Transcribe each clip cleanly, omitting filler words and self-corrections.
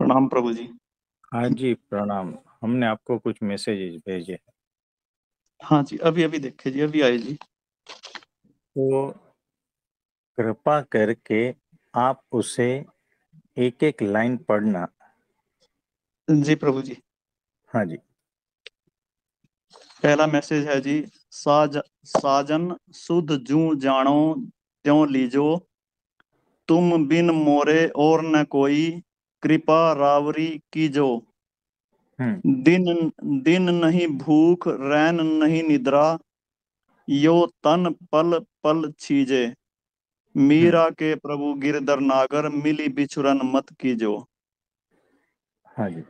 प्रणाम प्रभु जी। हाँ जी, प्रणाम। हमने आपको कुछ मैसेजेस भेजे हैं, हाँ जी, अभी अभी देखे जी, अभी आए जी। तो कृपा करके आप उसे एक एक लाइन पढ़ना। जी प्रभु जी। हाँ जी। पहला मैसेज है जी। साजन सुध जूं जानो त्यों लीजो, तुम बिन मोरे और न कोई, कृपा रावरी कीजो। हम्म। दिन दिन नहीं भूख रैन नहीं निद्रा, यो तन पल पल छीजे। हम्म। मीरा के प्रभु गिरधर नागर, मिली बिछुरन मत कीजो। हाँ जी,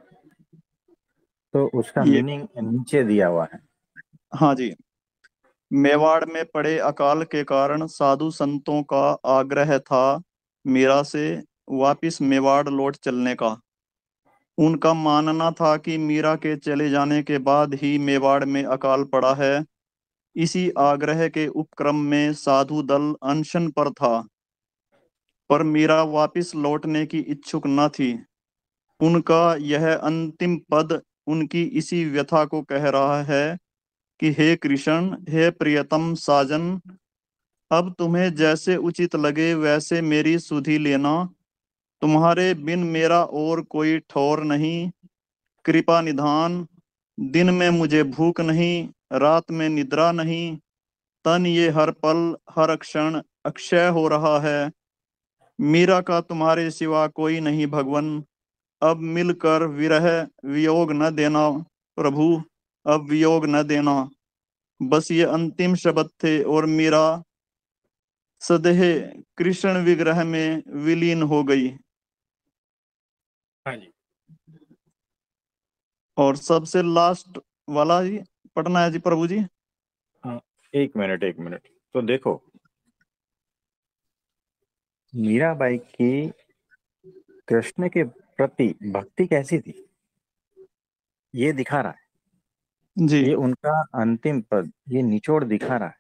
तो उसका ये, मीनिंग नीचे दिया हुआ है। हाँ जी। मेवाड़ में पड़े अकाल के कारण साधु संतों का आग्रह था मीरा से वापिस मेवाड़ लौट चलने का। उनका मानना था कि मीरा के चले जाने के बाद ही मेवाड़ में अकाल पड़ा है। इसी आग्रह के उपक्रम में साधु दल अनशन पर था, पर मीरा वापिस लौटने की इच्छुक न थी। उनका यह अंतिम पद उनकी इसी व्यथा को कह रहा है कि हे कृष्ण, हे प्रियतम साजन, अब तुम्हें जैसे उचित लगे वैसे मेरी सुधि लेना। तुम्हारे बिन मेरा और कोई ठौर नहीं। कृपा निधान। दिन में मुझे भूख नहीं, रात में निद्रा नहीं। तन ये हर पल हर क्षण अक्षय हो रहा है। मीरा का तुम्हारे सिवा कोई नहीं भगवन। अब मिलकर विरह वियोग न देना प्रभु, अब वियोग न देना। बस ये अंतिम शब्द थे और मीरा सदेह कृष्ण विग्रह में विलीन हो गई। हाँ जी। और सबसे लास्ट वाला जी पढ़ना है जी प्रभु जी। हाँ, एक मिनट एक मिनट। तो देखो, मीराबाई की कृष्ण के प्रति भक्ति कैसी थी, ये दिखा रहा है। जी। ये उनका अंतिम पद, ये निचोड़ दिखा रहा है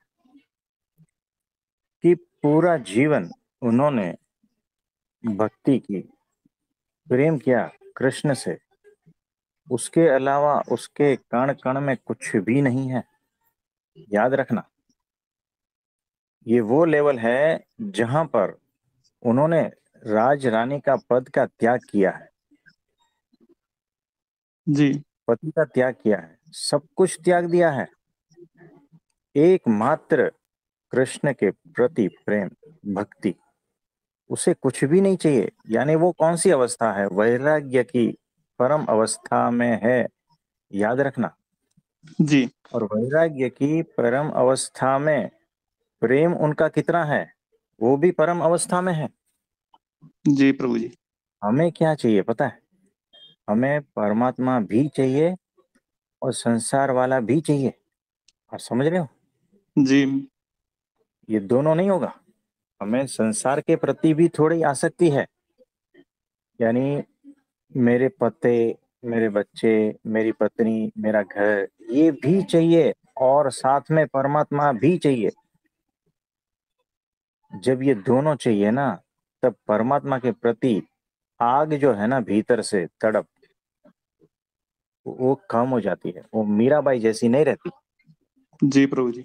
कि पूरा जीवन उन्होंने भक्ति की, प्रेम किया कृष्ण से। उसके अलावा उसके कण कण में कुछ भी नहीं है। याद रखना, ये वो लेवल है जहां पर उन्होंने राज रानी का पद का त्याग किया है, जी। पति का त्याग किया है, सब कुछ त्याग दिया है, एकमात्र कृष्ण के प्रति प्रेम, भक्ति। उसे कुछ भी नहीं चाहिए। यानी वो कौन सी अवस्था है, वैराग्य की परम अवस्था में है। याद रखना। जी। और वैराग्य की परम अवस्था में प्रेम उनका कितना है, वो भी परम अवस्था में है। जी प्रभु जी। हमें क्या चाहिए पता है? हमें परमात्मा भी चाहिए और संसार वाला भी चाहिए। आप समझ रहे हो? जी। ये दोनों नहीं होगा। हमें संसार के प्रति भी थोड़ी आसक्ति है। यानी मेरे पते, मेरे बच्चे, मेरी पत्नी, मेरा घर, ये भी चाहिए, और साथ में परमात्मा भी चाहिए। जब ये दोनों चाहिए ना, तब परमात्मा के प्रति आग जो है ना भीतर से तड़प, वो कम हो जाती है। वो मीराबाई जैसी नहीं रहती, जी प्रभु जी।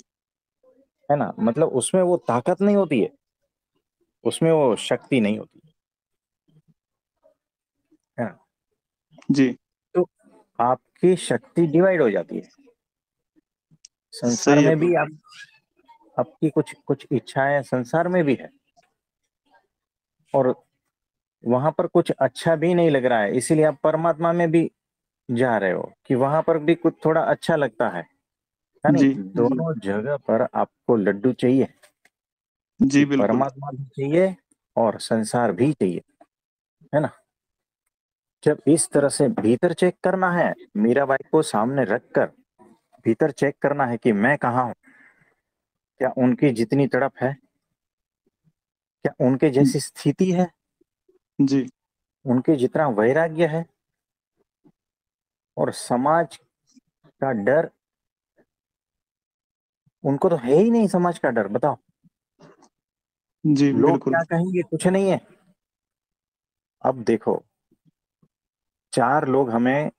है ना। मतलब उसमें वो ताकत नहीं होती है, उसमें वो शक्ति नहीं होती है ना। जी। तो आपकी शक्ति डिवाइड हो जाती है। संसार सही है में प्रभु। भी आप, आपकी कुछ कुछ इच्छाएं संसार में भी है, और वहां पर कुछ अच्छा भी नहीं लग रहा है, इसीलिए आप परमात्मा में भी जा रहे हो कि वहां पर भी कुछ थोड़ा अच्छा लगता है नहीं। जी। जी। दोनों जगह पर आपको लड्डू चाहिए, कि जी बिल्कुल। परमात्मा भी चाहिए और संसार भी चाहिए, है ना। जब इस तरह से भीतर चेक करना है, मीराबाई को सामने रखकर भीतर चेक करना है कि मैं कहाँ हूँ। क्या उनकी जितनी तड़प है, क्या उनके जैसी स्थिति है, जी। उनके जितना वैराग्य है, और समाज का डर, उनको तो है ही नहीं समाज का डर। बताओ, जी लोग बिल्कुल। क्या कहेंगे, कुछ नहीं है। अब देखो, चार लोग हमें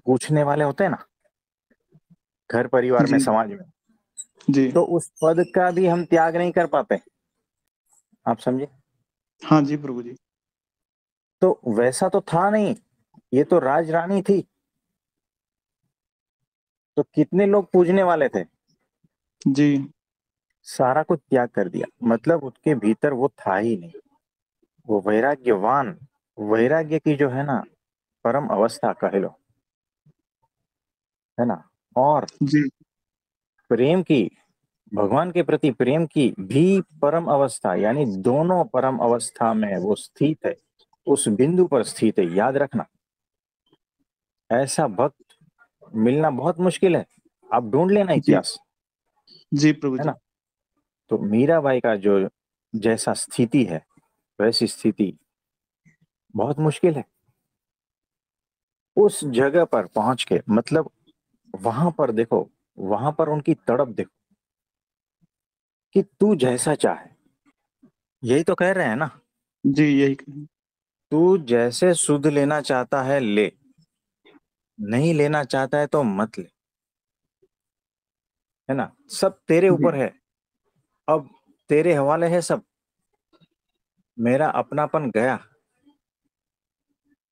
पूछने वाले होते हैं ना, घर परिवार में, जी समाज में, जी। तो उस पद का भी हम त्याग नहीं कर पाते। आप समझे? हाँ जी प्रभु जी। तो वैसा तो था नहीं, ये तो राजरानी थी, तो कितने लोग पूजने वाले थे। जी सारा कुछ त्याग कर दिया, मतलब उसके भीतर वो था ही नहीं। वो वैराग्यवान, वैराग्य की जो है ना परम अवस्था कह लो, है ना। और जी प्रेम की, भगवान के प्रति प्रेम की भी परम अवस्था, यानी दोनों परम अवस्था में वो स्थित है, उस बिंदु पर स्थित है। याद रखना, ऐसा भक्त मिलना बहुत मुश्किल है। आप ढूंढ लेना जी। इतिहास, जी प्रभु है जी। ना। तो मीराबाई का जो जैसा स्थिति है, वैसी स्थिति बहुत मुश्किल है। उस जगह पर पहुंच के, मतलब वहां पर देखो, वहां पर उनकी तड़प देखो कि तू जैसा चाहे, यही तो कह रहे हैं ना। जी यही कहें। तू जैसे सुध लेना चाहता है ले, नहीं लेना चाहता है तो मत ले, है ना। सब तेरे जी ऊपर है, अब तेरे हवाले है सब। मेरा अपनापन गया,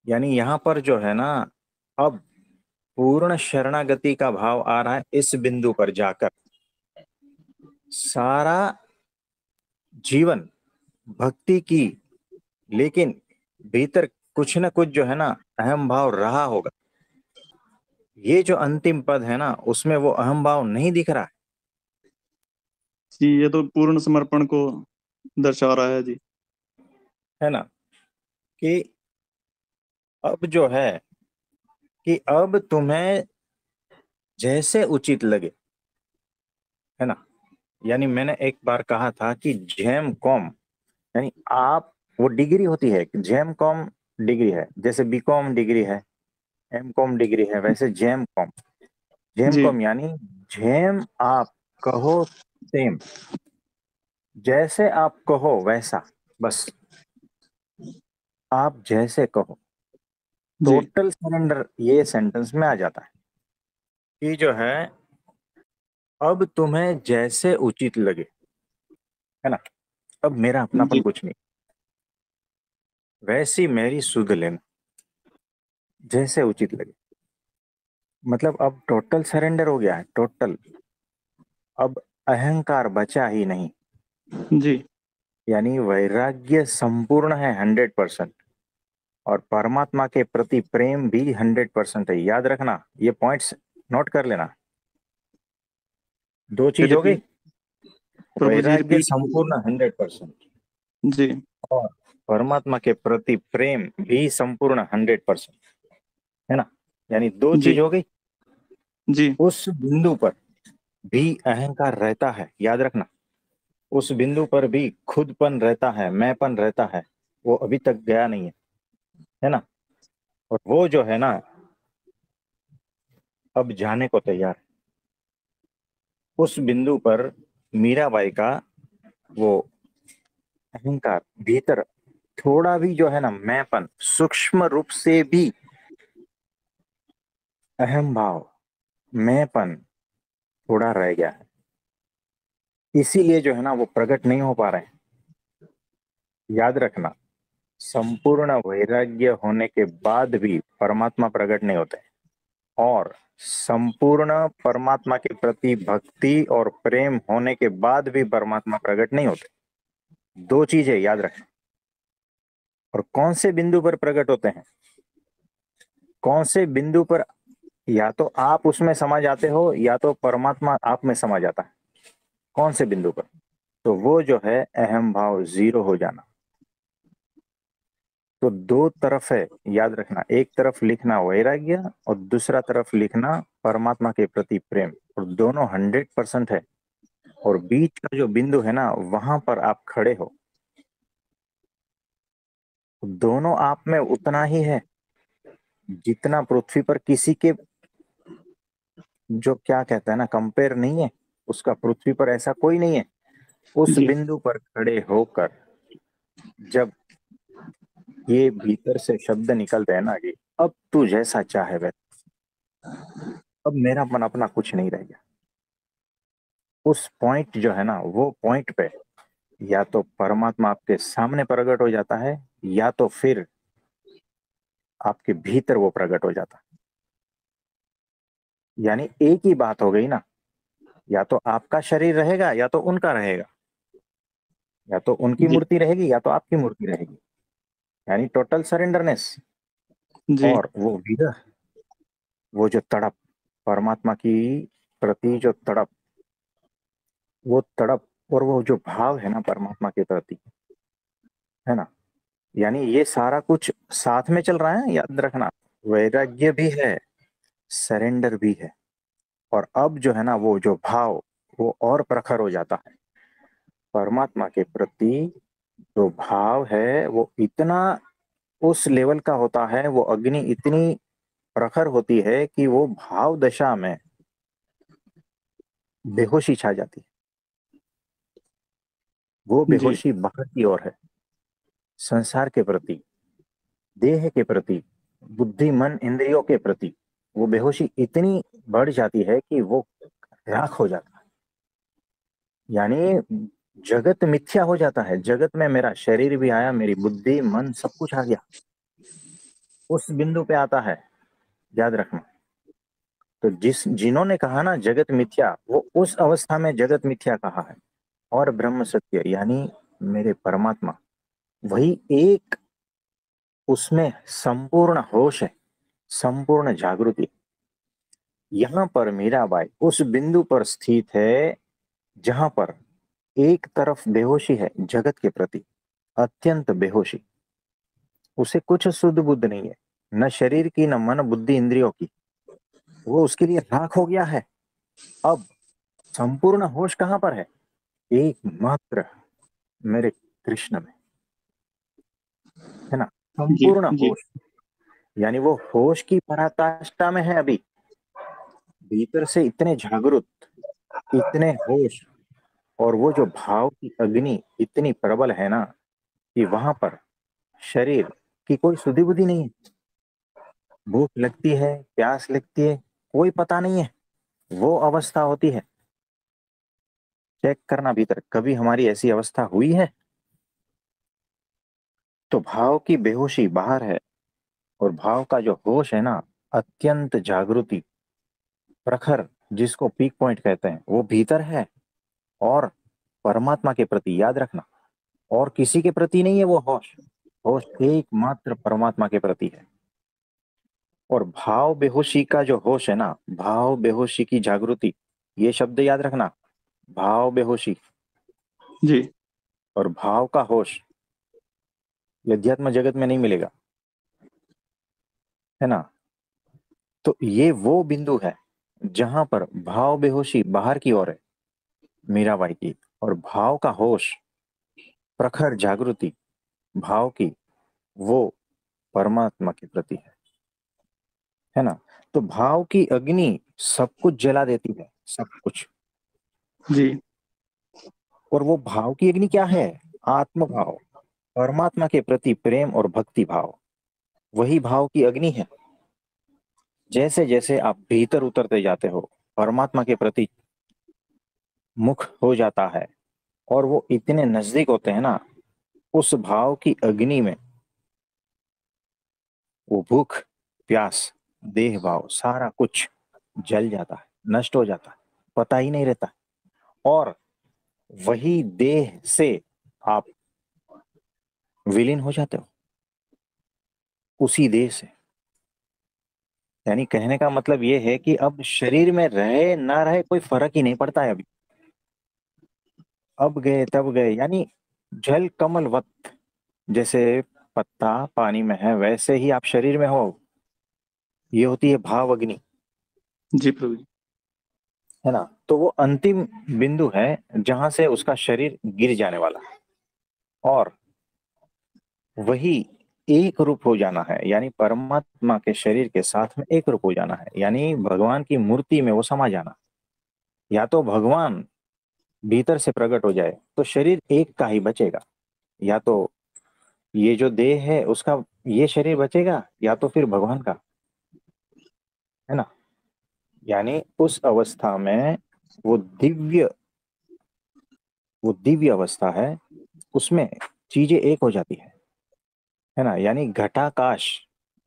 यानी यहां पर जो है ना, अब पूर्ण शरणागति का भाव आ रहा है इस बिंदु पर जाकर। सारा जीवन भक्ति की, लेकिन भीतर कुछ ना कुछ जो है ना अहम भाव रहा होगा। ये जो अंतिम पद है ना, उसमें वो अहम भाव नहीं दिख रहा जी, ये तो पूर्ण समर्पण को दर्शा रहा है जी। है ना। कि अब जो है, कि अब तुम्हें जैसे उचित लगे, है ना। यानी मैंने एक बार कहा था कि जेम कॉम, यानी आप, वो डिग्री होती है, जेम कॉम डिग्री है, जैसे बी कॉम डिग्री है, एम कॉम डिग्री है, वैसे जेम कॉम। जेम जी कॉम यानी जेम आप कहो सेम, जैसे आप कहो वैसा, बस आप जैसे कहो। जी टोटल सरेंडर ये सेंटेंस में आ जाता है कि जो है, अब तुम्हें जैसे उचित लगे, है ना। अब मेरा अपनापन जी कुछ नहीं, वैसी मेरी सुध लेना, जैसे उचित लगे। मतलब अब टोटल सरेंडर हो गया है, टोटल। अब अहंकार बचा ही नहीं, जी यानी वैराग्य संपूर्ण है 100%, और परमात्मा के प्रति प्रेम भी 100% है। याद रखना, ये पॉइंट्स नोट कर लेना। दो चीज हो गई, रिपीट, प्रभु जी वैराग्य रिपीट कीजिए। संपूर्ण 100%, जी और परमात्मा के प्रति प्रेम भी संपूर्ण 100%, है ना। यानी दो जी चीज हो गई। जी उस बिंदु पर भी अहंकार रहता है, याद रखना। उस बिंदु पर भी खुदपन रहता है, मैंपन रहता है, वो अभी तक गया नहीं है ना। और वो जो है ना, अब जाने को तैयार है। उस बिंदु पर मीराबाई का वो अहंकार भीतर, थोड़ा भी जो है ना मैंपन, सूक्ष्म रूप से भी अहम भाव, मैंपन थोड़ा रह गया है। इसीलिए जो है ना वो प्रकट नहीं हो पा रहे हैं। याद रखना, संपूर्ण वैराग्य होने के बाद भी परमात्मा प्रकट नहीं होते, और संपूर्ण परमात्मा के प्रति भक्ति और प्रेम होने के बाद भी परमात्मा प्रकट नहीं होते। दो चीजें याद रखें। और कौन से बिंदु पर प्रकट होते हैं, कौन से बिंदु पर, या तो आप उसमें समा जाते हो या तो परमात्मा आप में समा जाता है। कौन से बिंदु पर? तो वो जो है अहम भाव जीरो हो जाना। तो दो तरफ है, याद रखना, एक तरफ लिखना वैराग्य और दूसरा तरफ लिखना परमात्मा के प्रति प्रेम, और दोनों 100% है। और बीच का जो बिंदु है ना, वहां पर आप खड़े हो। दोनों आप में उतना ही है जितना पृथ्वी पर किसी के, जो क्या कहता है ना, कंपेयर नहीं है उसका, पृथ्वी पर ऐसा कोई नहीं है। उस जी बिंदु पर खड़े होकर जब ये भीतर से शब्द निकलते हैं ना, जी, अब तू जैसा चाहे वैसा। अब मेरापन अपना कुछ नहीं रह गया। उस पॉइंट जो है ना, वो पॉइंट पे या तो परमात्मा आपके सामने प्रकट हो जाता है, या तो फिर आपके भीतर वो प्रकट हो जाता है। यानी एक ही बात हो गई ना, या तो आपका शरीर रहेगा या तो उनका रहेगा, या तो उनकी जी मूर्ति रहेगी या तो आपकी मूर्ति रहेगी। यानी टोटल सरेंडरनेस। जी और वो विरह, वो जो तड़प, परमात्मा की प्रति जो तड़प, वो तड़प और वो जो भाव है ना परमात्मा के प्रति, है ना, यानी ये सारा कुछ साथ में चल रहा है, याद रखना। वैराग्य भी है, सरेंडर भी है। और अब जो है ना वो जो भाव, वो और प्रखर हो जाता है। परमात्मा के प्रति जो भाव है वो इतना उस लेवल का होता है, वो अग्नि इतनी प्रखर होती है कि वो भाव दशा में बेहोशी छा जाती है। वो जी बेहोशी बाहर की ओर है, संसार के प्रति, देह के प्रति, बुद्धि मन इंद्रियों के प्रति वो बेहोशी इतनी बढ़ जाती है कि वो राख हो जाता है। यानी जगत मिथ्या हो जाता है। जगत में मेरा शरीर भी आया, मेरी बुद्धि मन सब कुछ आ गया, उस बिंदु पे आता है। याद रखना। तो जिन्होंने कहा ना जगत मिथ्या, वो उस अवस्था में जगत मिथ्या कहा है। और ब्रह्म सत्य यानी मेरे परमात्मा, वही एक, उसमें संपूर्ण होश है, संपूर्ण जागृति। यहां पर मीराबाई उस बिंदु पर स्थित है जहां पर एक तरफ बेहोशी है जगत के प्रति, अत्यंत बेहोशी। उसे कुछ सुध बुद्ध नहीं है, न शरीर की, न मन बुद्धि इंद्रियों की। वो उसके लिए राख हो गया है। अब संपूर्ण होश कहां पर है? एकमात्र मेरे कृष्ण में, है ना। जी संपूर्ण जी होश, यानी वो होश की पराकाष्ठा में है अभी, भीतर से इतने जागृत, इतने होश। और वो जो भाव की अग्नि इतनी प्रबल है ना कि वहां पर शरीर की कोई सुधि बुद्धि नहीं है। भूख लगती है, प्यास लगती है, कोई पता नहीं है। वो अवस्था होती है। चेक करना भीतर, कभी हमारी ऐसी अवस्था हुई है? तो भाव की बेहोशी बाहर है, और भाव का जो होश है ना, अत्यंत जागृति, प्रखर, जिसको पीक पॉइंट कहते हैं, वो भीतर है। और परमात्मा के प्रति, याद रखना, और किसी के प्रति नहीं है वो होश। होश एकमात्र परमात्मा के प्रति है। और भाव बेहोशी का जो होश है ना, भाव बेहोशी की जागृति, ये शब्द याद रखना। भाव बेहोशी जी और भाव का होश, ये अध्यात्म जगत में नहीं मिलेगा, है ना। तो ये वो बिंदु है जहां पर भाव बेहोशी बाहर की ओर है, मीराबाई की, और भाव का होश, प्रखर जागृति भाव की, वो परमात्मा के प्रति है ना। तो भाव की अग्नि सब कुछ जला देती है, सब कुछ। जी और वो भाव की अग्नि क्या है? आत्म भाव, परमात्मा के प्रति प्रेम और भक्ति भाव, वही भाव की अग्नि है। जैसे जैसे आप भीतर उतरते जाते हो, परमात्मा के प्रति मुख हो जाता है, और वो इतने नजदीक होते हैं ना, उस भाव की अग्नि में वो भूख, प्यास, देह भाव सारा कुछ जल जाता है, नष्ट हो जाता है, पता ही नहीं रहता। और वही देह से आप विलीन हो जाते हो, उसी देह से। यानी कहने का मतलब ये है कि अब शरीर में रहे ना रहे कोई फर्क ही नहीं पड़ता है अभी। अब गए तब गए, यानी जल कमलवत, जैसे पत्ता पानी में है वैसे ही आप शरीर में हो। ये होती है भाव अग्नि, जी प्रभु जी। है ना। तो वो अंतिम बिंदु है जहां से उसका शरीर गिर जाने वाला है। और वही एक रूप हो जाना है, यानी परमात्मा के शरीर के साथ में एक रूप हो जाना है, यानी भगवान की मूर्ति में वो समा जाना। या तो भगवान भीतर से प्रकट हो जाए तो शरीर एक का ही बचेगा, या तो ये जो देह है उसका ये शरीर बचेगा या तो फिर भगवान का, है ना। यानी उस अवस्था में वो दिव्य वो दिव्य अवस्था है, उसमें चीजें एक हो जाती है ना। यानी घटाकाश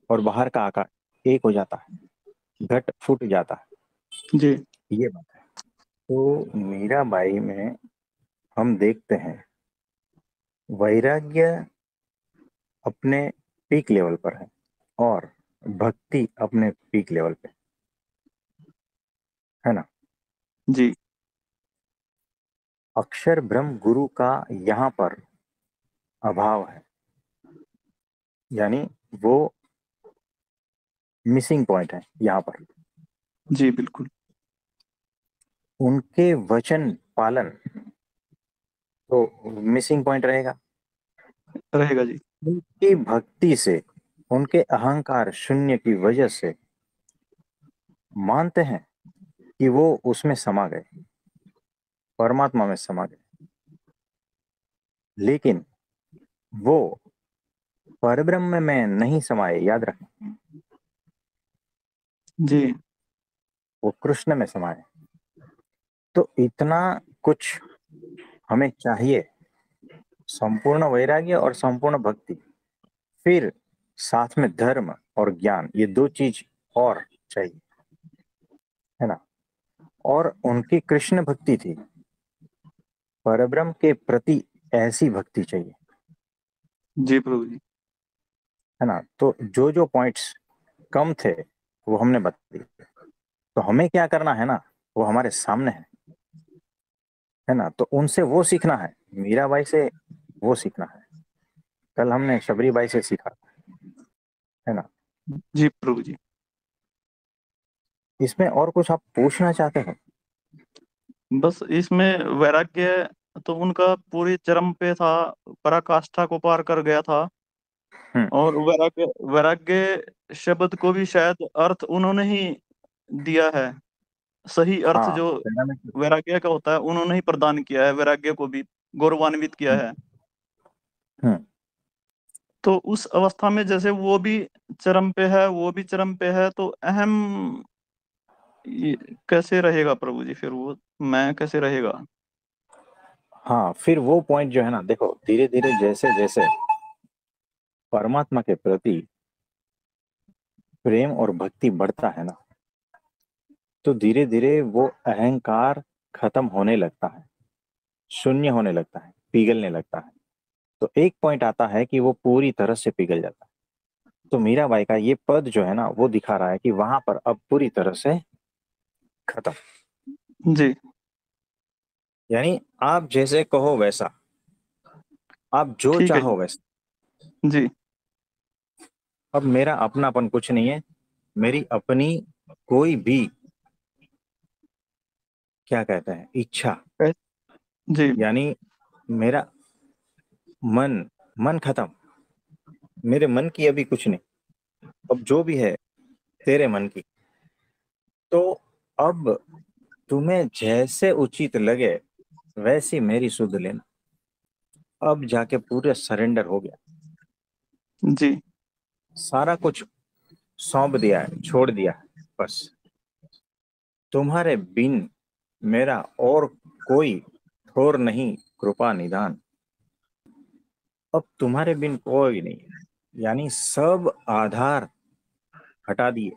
और बाहर का आकाश एक हो जाता है, घट फूट जाता जी। है, ये बात है। तो मीराबाई में हम देखते हैं वैराग्य अपने पीक लेवल पर है और भक्ति अपने पीक लेवल पे, है ना। जी। अक्षर ब्रह्म गुरु का यहाँ पर अभाव है, यानी वो मिसिंग पॉइंट है यहाँ पर। जी बिल्कुल। उनके वचन पालन तो मिसिंग पॉइंट रहेगा। रहेगा जी। उनकी भक्ति से, उनके अहंकार शून्य की वजह से मानते हैं कि वो उसमें समा गए, परमात्मा में समा गए, लेकिन वो परब्रह्म में नहीं समाये, याद रखें। जी। वो कृष्ण में समाये। तो इतना कुछ हमें चाहिए, संपूर्ण वैराग्य और संपूर्ण भक्ति, फिर साथ में धर्म और ज्ञान, ये दो चीज और चाहिए, है ना। और उनकी कृष्ण भक्ति थी, परब्रह्म के प्रति ऐसी भक्ति चाहिए, जी प्रभु जी। है ना। तो जो जो पॉइंट्स कम थे वो हमने बता दिए। तो हमें क्या करना है ना, वो हमारे सामने है ना। तो उनसे वो सीखना है, मीराबाई से वो सीखना है। कल हमने शबरी बाई से सीखा, है ना। जी प्रभु जी। इसमें और कुछ आप पूछना चाहते हो? बस इसमें वैराग्य तो उनका पूरी चरम पे था, पराकाष्ठा को पार कर गया था। हम्म। और वैराग्य वैराग्य शब्द को भी शायद अर्थ उन्होंने ही दिया है। सही अर्थ हाँ, जो वैराग्य का होता है उन्होंने ही प्रदान किया है, वैराग्य को भी गौरवान्वित किया है। हम्म। तो उस अवस्था में जैसे वो भी चरम पे है, वो भी चरम पे है, तो अहम ये कैसे रहेगा प्रभु जी, फिर वो मैं कैसे रहेगा। हाँ, फिर वो पॉइंट जो है ना, देखो धीरे धीरे जैसे जैसे परमात्मा के प्रति प्रेम और भक्ति बढ़ता है ना, तो धीरे धीरे वो अहंकार खत्म होने लगता है, शून्य होने लगता है, पिघलने लगता है। तो एक पॉइंट आता है कि वो पूरी तरह से पिघल जाता है। तो मीराबाई का ये पद जो है ना, वो दिखा रहा है कि वहां पर अब पूरी तरह से खत्म। जी। यानी आप जैसे कहो वैसा, आप जो ठीक है चाहो जी। वैसा। जी। अब मेरा अपनापन कुछ नहीं है, मेरी अपनी कोई भी, क्या कहते हैं, इच्छा, कै- जी। यानी मेरा मन, मन खत्म, मेरे मन की अभी कुछ नहीं, अब जो भी है तेरे मन की। तो अब तुम्हें जैसे उचित लगे वैसी मेरी सुध लेना। अब जाके पूरे सरेंडर हो गया, जी। सारा कुछ सौंप दिया है, छोड़ दिया है, बस तुम्हारे बिन मेरा और कोई ठोर नहीं, कृपा निदान। अब तुम्हारे बिन कोई नहीं है, यानी सब आधार हटा दिए।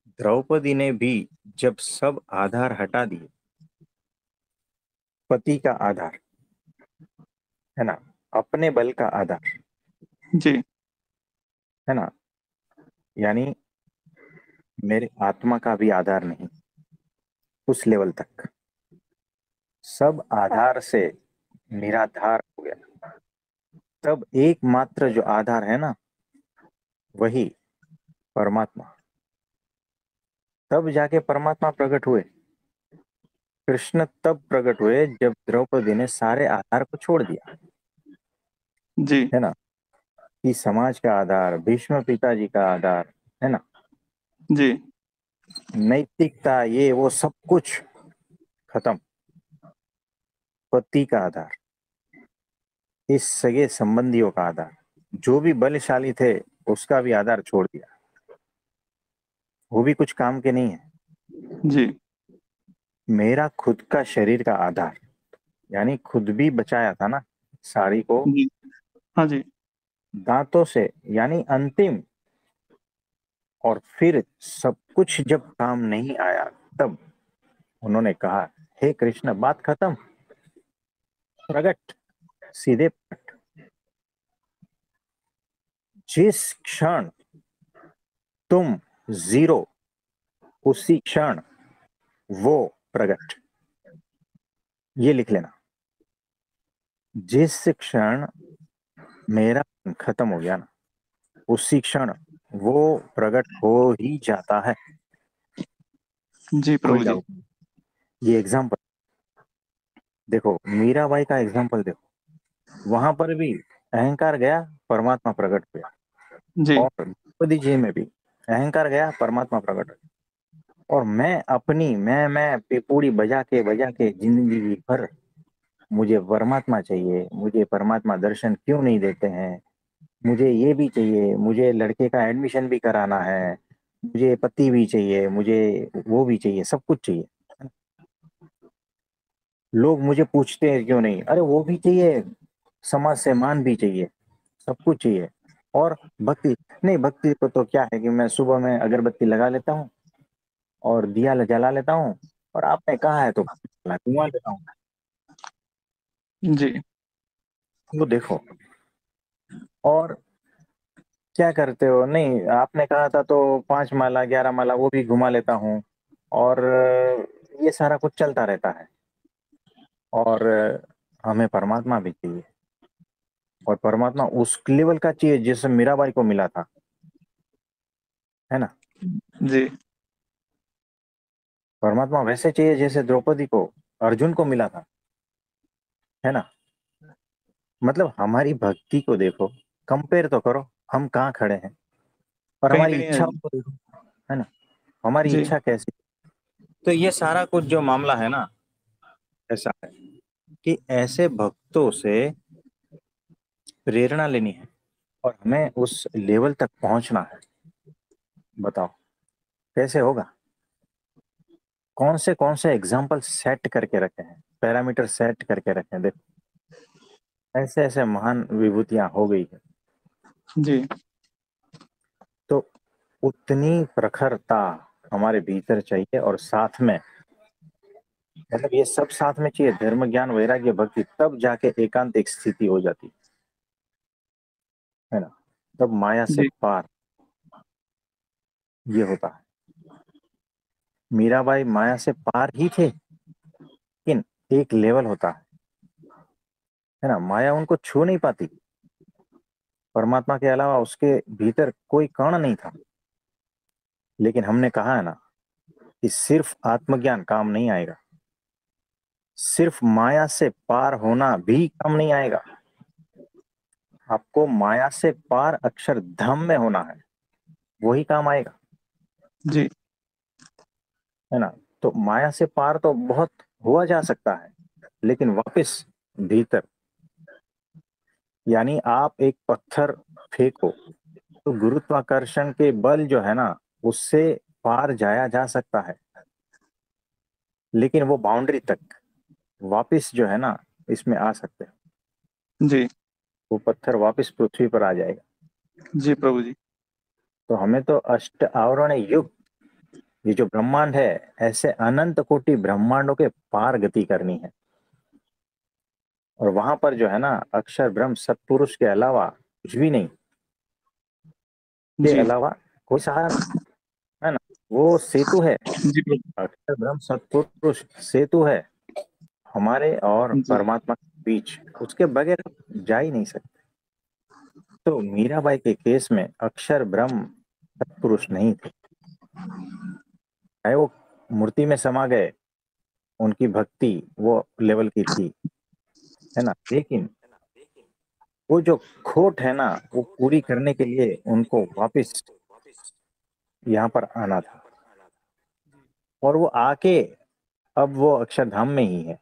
द्रौपदी ने भी जब सब आधार हटा दिए, पति का आधार, है ना, अपने बल का आधार, जी। है ना, यानी मेरे आत्मा का भी आधार नहीं, उस लेवल तक सब आधार से निराधार हो गया। तब एकमात्र जो आधार है ना, वही परमात्मा। तब जाके परमात्मा प्रकट हुए। कृष्ण तब प्रकट हुए जब द्रौपदी ने सारे आधार को छोड़ दिया, जी। है ना। कि समाज का आधार, भीष्म पिताजी का आधार, है ना, जी। नैतिकता, ये वो सब कुछ खत्म। पति का आधार, इस सगे संबंधियों का आधार, जो भी बलशाली थे उसका भी आधार छोड़ दिया, वो भी कुछ काम के नहीं है। जी। मेरा खुद का शरीर का आधार, यानी खुद भी बचाया था ना साड़ी को जी। हाँ जी। दांतों से, यानी अंतिम। और फिर सब कुछ जब काम नहीं आया, तब उन्होंने कहा, हे कृष्ण, बात खत्म, प्रगट, सीधे प्रगट। जिस क्षण तुम जीरो, उसी क्षण वो प्रगट। ये लिख लेना। जिस क्षण मेरा खत्म हो गया ना, उसी क्षण वो प्रकट हो ही जाता है। जी कोई प्रभु जी। डाउट नहीं। ये एग्जाम्पल देखो, मीराबाई का एग्जाम्पल देखो, वहां पर भी अहंकार गया, परमात्मा प्रकट हुआ। जी। और द्रौपदी जी में भी अहंकार गया, परमात्मा प्रकट हुआ। और मैं अपनी मैं पेपूड़ी बजा के जिंदगी भर मुझे परमात्मा चाहिए, मुझे परमात्मा दर्शन क्यों नहीं देते हैं, मुझे ये भी चाहिए, मुझे लड़के का एडमिशन भी कराना है, मुझे पति भी चाहिए, मुझे वो भी चाहिए, सब कुछ चाहिए। लोग मुझे पूछते हैं क्यों नहीं, अरे वो भी चाहिए, समाज से मान भी चाहिए, सब कुछ चाहिए। और भक्ति नहीं, भक्ति को तो क्या है कि मैं सुबह में अगरबत्ती लगा लेता हूँ और दिया जला लेता हूँ, और आपने कहा है तो धुआं लेता हूँ। जी। वो देखो, और क्या करते हो, नहीं आपने कहा था तो 5 माला 11 माला वो भी घुमा लेता हूँ। और ये सारा कुछ चलता रहता है। और हमें परमात्मा भी चाहिए, और परमात्मा उस लेवल का चाहिए जैसे मीराबाई को मिला था, है ना। जी। परमात्मा वैसे चाहिए जैसे द्रौपदी को, अर्जुन को मिला था, है ना। मतलब हमारी भक्ति को देखो, कंपेयर तो करो, हम कहाँ खड़े हैं, और कहीं हमारी भी नहीं है इच्छा जी। को देखो, है ना। हमारी जी। इच्छा कैसी। तो ये सारा कुछ जो मामला है ना, ऐसा है कि ऐसे भक्तों से प्रेरणा लेनी है, और हमें उस लेवल तक पहुंचना है। बताओ कैसे होगा। कौन से एग्जाम्पल सेट करके रखे हैं, पैरामीटर सेट करके रखे हैं, देखो ऐसे ऐसे महान विभूतियां हो गई है। जी। तो उतनी प्रखरता हमारे भीतर चाहिए, और साथ में, मतलब ये सब साथ में चाहिए, धर्म ज्ञान वैराग्य भक्ति, तब जाके एकांत एक स्थिति हो जाती है ना। तब माया से जी। पार ये होता है। मीराबाई माया से पार ही थे, लेकिन एक लेवल होता है ना, माया उनको छू नहीं पाती। परमात्मा के अलावा उसके भीतर कोई कण नहीं था। लेकिन हमने कहा है ना कि सिर्फ आत्मज्ञान काम नहीं आएगा, सिर्फ माया से पार होना भी काम नहीं आएगा। आपको माया से पार अक्षरधाम में होना है, वही काम आएगा, जी। है ना। तो माया से पार तो बहुत हुआ जा सकता है, लेकिन वापस भीतर, यानी आप एक पत्थर फेंको तो गुरुत्वाकर्षण के बल जो है ना, उससे पार जाया जा सकता है, लेकिन वो बाउंड्री तक वापस जो है ना, इसमें आ सकते हैं। जी। वो पत्थर वापस पृथ्वी पर आ जाएगा। जी प्रभु जी। तो हमें तो अष्ट आवरण युग, ये जो ब्रह्मांड है, ऐसे अनंत कोटि ब्रह्मांडों के पार गति करनी है। और वहां पर जो है ना, अक्षर ब्रह्म सत्पुरुष के अलावा कुछ भी नहीं, के जी। अलावा कोई सहारा नहीं, है ना। वो सेतु है, जी प्रभु। अक्षर ब्रह्म सत्पुरुष सेतु है हमारे और जी। परमात्मा के बीच, उसके बगैर आप जा ही नहीं सकते। तो मीराबाई के केस में अक्षर ब्रह्म सत्पुरुष नहीं थे, चाहे वो मूर्ति में समा गए, उनकी भक्ति वो लेवल की थी, है ना। लेकिन वो जो खोट है ना, वो पूरी करने के लिए उनको वापस यहाँ पर आना था, और वो आके अब वो अक्षरधाम में ही है,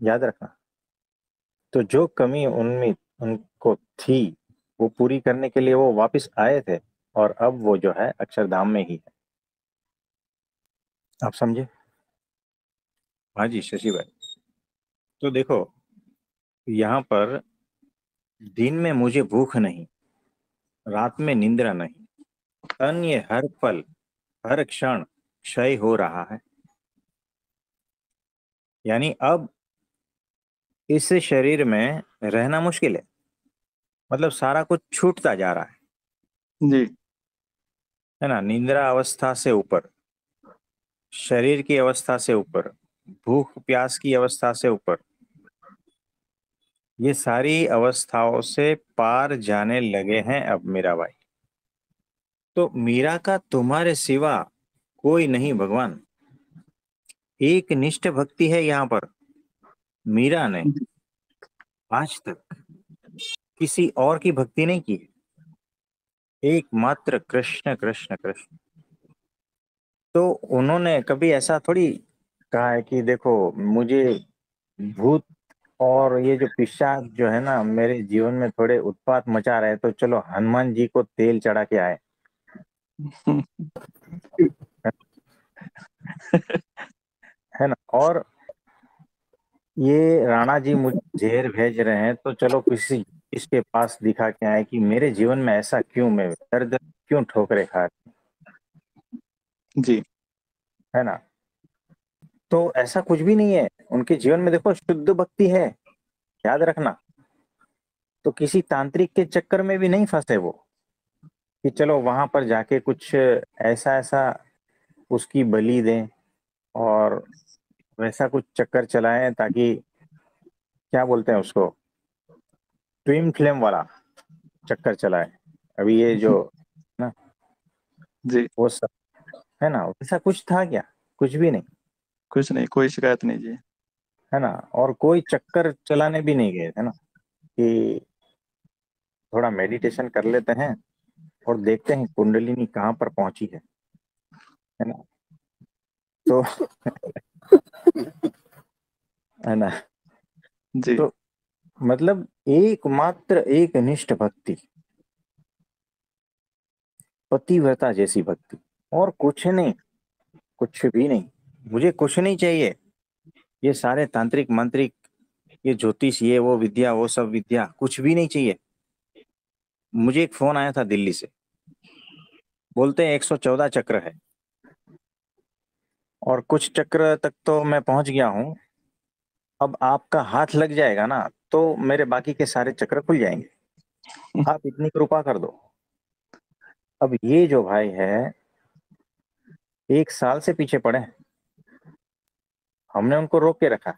याद रखना। तो जो कमी उनमें उनको उनको थी वो पूरी करने के लिए वो वापस आए थे, और अब वो जो है अक्षरधाम में ही है। आप समझे? हाँ जी शशि भाई। तो देखो, यहाँ पर दिन में मुझे भूख नहीं, रात में निंद्रा नहीं, तन ये हर पल हर क्षण क्षय हो रहा है। यानी अब इस शरीर में रहना मुश्किल है, मतलब सारा कुछ छूटता जा रहा जी। है ना। निंद्रा अवस्था से ऊपर, शरीर की अवस्था से ऊपर, भूख प्यास की अवस्था से ऊपर, ये सारी अवस्थाओं से पार जाने लगे हैं अब मीरा भाई। तो मीरा का तुम्हारे सिवा कोई नहीं भगवान। एक निष्ठ भक्ति है यहाँ पर। मीरा ने आज तक किसी और की भक्ति नहीं की, एकमात्र कृष्ण कृष्ण कृष्ण। तो उन्होंने कभी ऐसा थोड़ी कहा है कि देखो मुझे भूत और ये जो पिशाच जो है ना मेरे जीवन में थोड़े उत्पात मचा रहे हैं, तो चलो हनुमान जी को तेल चढ़ा के आए, है ना। और ये राणा जी मुझे जहर भेज रहे हैं, तो चलो किसी इसके पास दिखा के आए कि मेरे जीवन में ऐसा क्यों, मैं दर दर क्यों ठोकरे खा रही जी। हूं, है ना। तो ऐसा कुछ भी नहीं है उनके जीवन में। देखो शुद्ध भक्ति है, याद रखना। तो किसी तांत्रिक के चक्कर में भी नहीं फंसे वो, कि चलो वहां पर जाके कुछ ऐसा ऐसा उसकी बलि दें और वैसा कुछ चक्कर चलाएं, ताकि क्या बोलते हैं उसको, ट्विन फ्लेम वाला चक्कर चलाएं। अभी ये जो ना, जी। वो सब, है ना, वैसा कुछ था क्या? कुछ भी नहीं, कुछ नहीं, कोई शिकायत नहीं जी। है ना। और कोई चक्कर चलाने भी नहीं गए थे ना, कि थोड़ा मेडिटेशन कर लेते हैं और देखते हैं कुंडलिनी कहाँ पर पहुंची है ना। तो है ना। जी। तो मतलब एकमात्र एक निष्ठ भक्ति, पतिव्रता जैसी भक्ति, और कुछ नहीं, कुछ भी नहीं। मुझे कुछ नहीं चाहिए, ये सारे तांत्रिक मंत्रिक, ये ज्योतिष, ये वो विद्या, वो सब विद्या कुछ भी नहीं चाहिए। मुझे एक फोन आया था दिल्ली से, बोलते हैं 114 चक्र है, और कुछ चक्र तक तो मैं पहुंच गया हूं। अब आपका हाथ लग जाएगा ना, तो मेरे बाकी के सारे चक्र खुल जाएंगे। आप इतनी कृपा कर दो। अब ये जो भाई है 1 साल से पीछे पड़े हैं, हमने उनको रोक के रखा।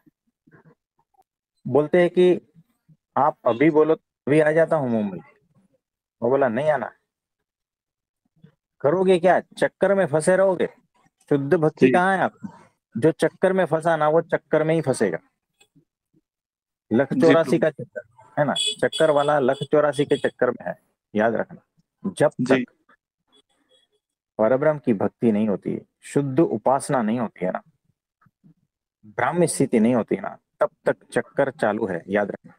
बोलते हैं कि आप अभी बोलो तो अभी आ जाता हूँ मुंबई। वो बोला नहीं आना। करोगे क्या, चक्कर में फंसे रहोगे। शुद्ध भक्ति जी। कहाँ है आप? जो चक्कर में फंसा ना वो चक्कर में ही फंसेगा। लख जी चौरासी प्रभु। का चक्कर, है ना, चक्कर वाला लख चौरासी के चक्कर में है। याद रखना, जब जी। तक परब्रह्म की भक्ति नहीं होती है, शुद्ध उपासना नहीं होती है ना, ब्राह्मी स्थिति नहीं होती ना, तब तक चक्कर चालू है, याद रखना।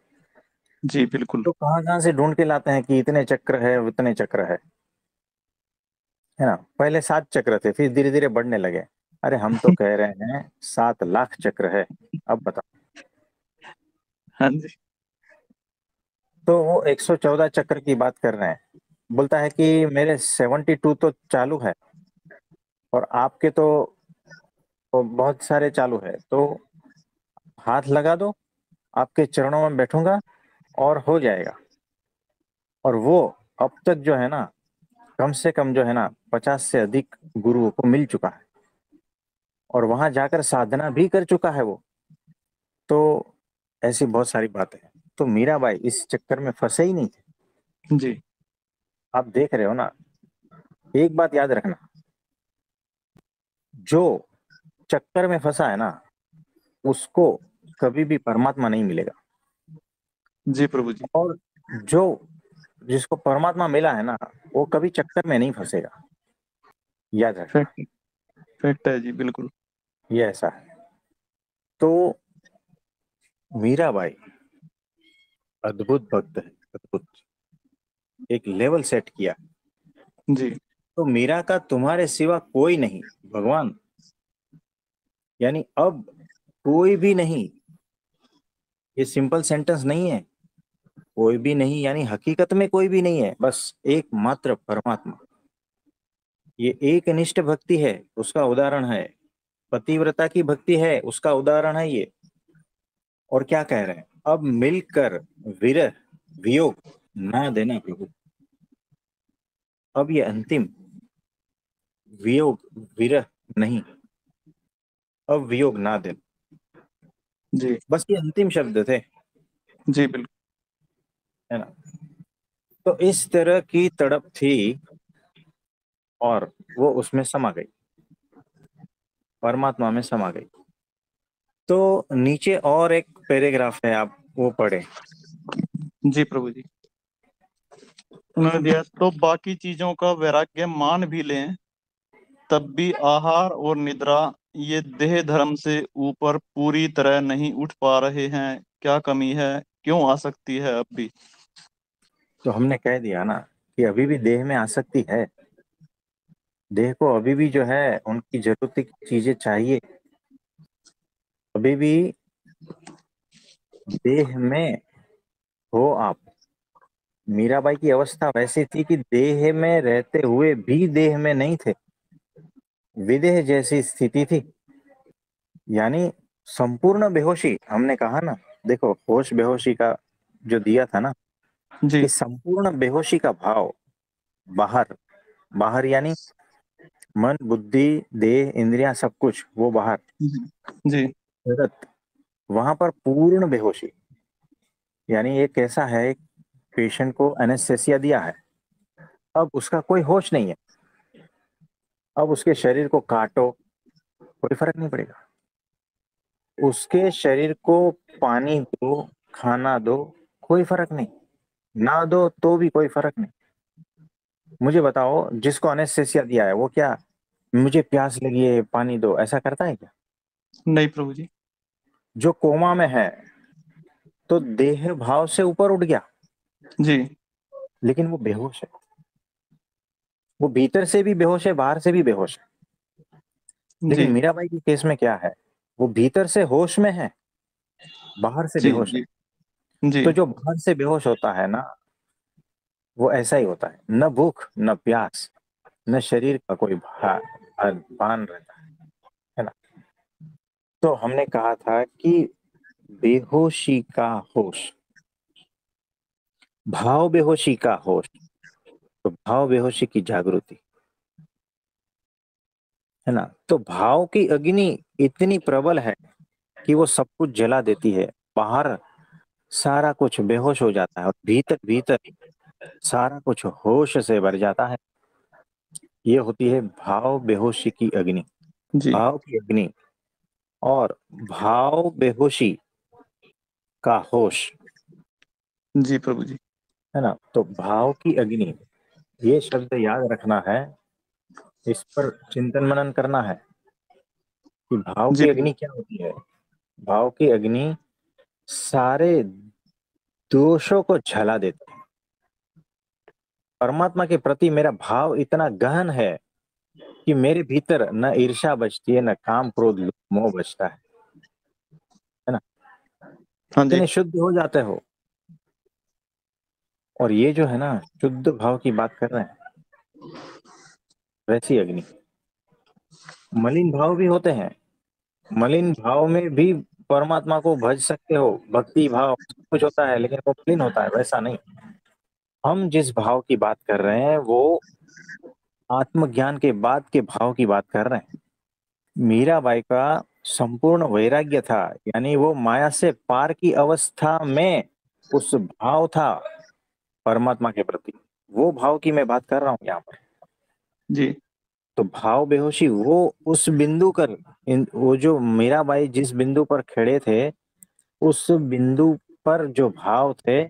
जी बिल्कुल। तो कहाँ कहाँ से ढूंढ के लाते हैं कि इतने चक्र है उतने चक्र है ना। पहले 7 चक्र थे, फिर धीरे धीरे बढ़ने लगे। अरे हम तो कह रहे हैं 7 लाख चक्र है। अब बताओ। हाँ जी। तो वो 114 चक्र की बात कर रहे हैं। बोलता है कि मेरे 72 तो चालू है, और आपके तो बहुत सारे चालू है। तो हाथ लगा दो, आपके चरणों में बैठूंगा और हो जाएगा। और वो अब तक जो है ना, कम से कम जो है ना 50 से अधिक गुरुओं को मिल चुका है, और वहां जाकर साधना भी कर चुका है वो। तो ऐसी बहुत सारी बातें हैं। तो मीराबाई इस चक्कर में फंसे ही नहीं थे। जी। आप देख रहे हो ना। एक बात याद रखना, जो चक्कर में फंसा है ना, उसको कभी भी परमात्मा नहीं मिलेगा। जी प्रभु जी। और जो जिसको परमात्मा मिला है ना, वो कभी चक्कर में नहीं फंसेगा। याद रखना, फैक्ट। फैक्ट है जी, बिल्कुल। ये ऐसा है। तो मीराबाई अद्भुत भक्त है। अद्भुत, एक लेवल सेट किया। जी तो मीरा का तुम्हारे सिवा कोई नहीं भगवान, यानी अब कोई भी नहीं। ये सिंपल सेंटेंस नहीं है, कोई भी नहीं यानी हकीकत में कोई भी नहीं है, बस एकमात्र परमात्मा। ये एक निष्ठ भक्ति है, उसका उदाहरण है। पतिव्रता की भक्ति है, उसका उदाहरण है ये। और क्या कह रहे हैं, अब मिलकर विरह वियोग ना देना प्रभु। अब ये अंतिम वियोग विरह नहीं, अब वियोग ना देना, जी बस ये अंतिम शब्द थे, जी बिल्कुल। है ना। तो इस तरह की तड़प थी और वो उसमें समा गई, परमात्मा में समा गई। तो नीचे और एक पैराग्राफ है, आप वो पढ़े। जी प्रभु जी, उन्होंने दिया तो बाकी चीजों का वैराग्य मान भी लें, तब भी आहार और निद्रा ये देह धर्म से ऊपर पूरी तरह नहीं उठ पा रहे हैं। क्या कमी है, क्यों आ सकती है अब भी? तो हमने कह दिया ना कि अभी भी देह में आसक्ति है, देह को अभी भी जो है उनकी जरूरत की चीजें चाहिए, अभी भी देह में हो आप। मीराबाई की अवस्था वैसी थी कि देह में रहते हुए भी देह में नहीं थे, विदेह जैसी स्थिति थी। यानी संपूर्ण बेहोशी, हमने कहा ना, देखो होश बेहोशी का जो दिया था ना, जी कि संपूर्ण बेहोशी का भाव बाहर, बाहर यानी मन बुद्धि देह इंद्रियां सब कुछ वो बाहर, जी जगत, वहां पर पूर्ण बेहोशी। यानी ये कैसा है, पेशेंट को एनेस्थेसिया दिया है, अब उसका कोई होश नहीं है, अब उसके शरीर को काटो कोई फर्क नहीं पड़ेगा, उसके शरीर को पानी दो खाना दो कोई फर्क नहीं, ना दो तो भी कोई फर्क नहीं। मुझे बताओ, जिसको एनेस्थेसिया दिया है वो क्या मुझे प्यास लगी है पानी दो ऐसा करता है क्या? नहीं प्रभु जी। जो कोमा में है तो देह भाव से ऊपर उठ गया, जी लेकिन वो बेहोश है, वो भीतर से भी बेहोश है बाहर से भी बेहोश है। लेकिन जी मीराबाई के केस में क्या है, वो भीतर से होश में है, बाहर से जी बेहोश है। जी जी तो जो बाहर से बेहोश होता है ना, वो ऐसा ही होता है, न भूख न प्यास न शरीर का कोई भान रहता है ना। तो हमने कहा था कि बेहोशी का होश, भाव बेहोशी का होश, तो भाव बेहोशी की जागृति, है ना। तो भाव की अग्नि इतनी प्रबल है कि वो सब कुछ जला देती है, बाहर सारा कुछ बेहोश हो जाता है और भीतर भीतर सारा कुछ होश से भर जाता है। ये होती है भाव बेहोशी की अग्नि, जी भाव की अग्नि। और भाव बेहोशी का होश, जी प्रभु जी। है ना। तो भाव की अग्नि, ये शब्द याद रखना है, इस पर चिंतन मनन करना है कि भाव जी की प्रभु अग्नि क्या होती है। भाव की अग्नि सारे दोषों को जला देती है। परमात्मा के प्रति मेरा भाव इतना गहन है कि मेरे भीतर न ईर्ष्या बचती है न काम क्रोध लोभ मोह बचता है ना। हाँ जी इतने शुद्ध हो जाते हो। और ये जो है ना, शुद्ध भाव की बात कर रहे हैं, वैसी अग्नि। मलिन भाव भी होते हैं, मलिन भाव में भी परमात्मा को भज सकते हो, भक्ति भाव सब कुछ होता है, लेकिन वो मलिन होता है, वैसा नहीं। हम जिस भाव की बात कर रहे हैं वो आत्मज्ञान के बाद के भाव की बात कर रहे हैं। मीराबाई का संपूर्ण वैराग्य था, यानी वो माया से पार की अवस्था में उस भाव था परमात्मा के प्रति, वो भाव की मैं बात कर रहा हूँ यहाँ पर। जी तो भाव बेहोशी वो उस बिंदु कर, वो जो मीराबाई जिस बिंदु पर खड़े थे, उस बिंदु पर जो भाव थे,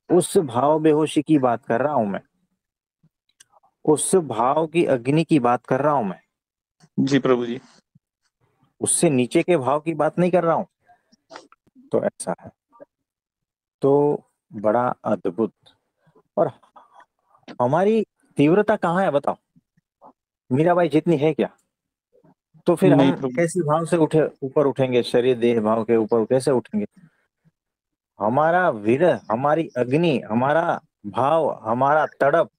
उस भाव बेहोशी की बात कर रहा हूं मैं, उस भाव की अग्नि की बात कर रहा हूं मैं, जी प्रभु जी। उससे नीचे के भाव की बात नहीं कर रहा हूं। तो ऐसा है। तो बड़ा अद्भुत। और हमारी तीव्रता कहाँ है बताओ? मीराबाई जितनी है क्या? तो फिर नहीं हम प्रभु। कैसे भाव से उठे ऊपर उठेंगे? शरीर देह भाव के ऊपर कैसे उठेंगे? हमारा विरह, हमारी अग्नि, हमारा भाव, हमारा तड़प,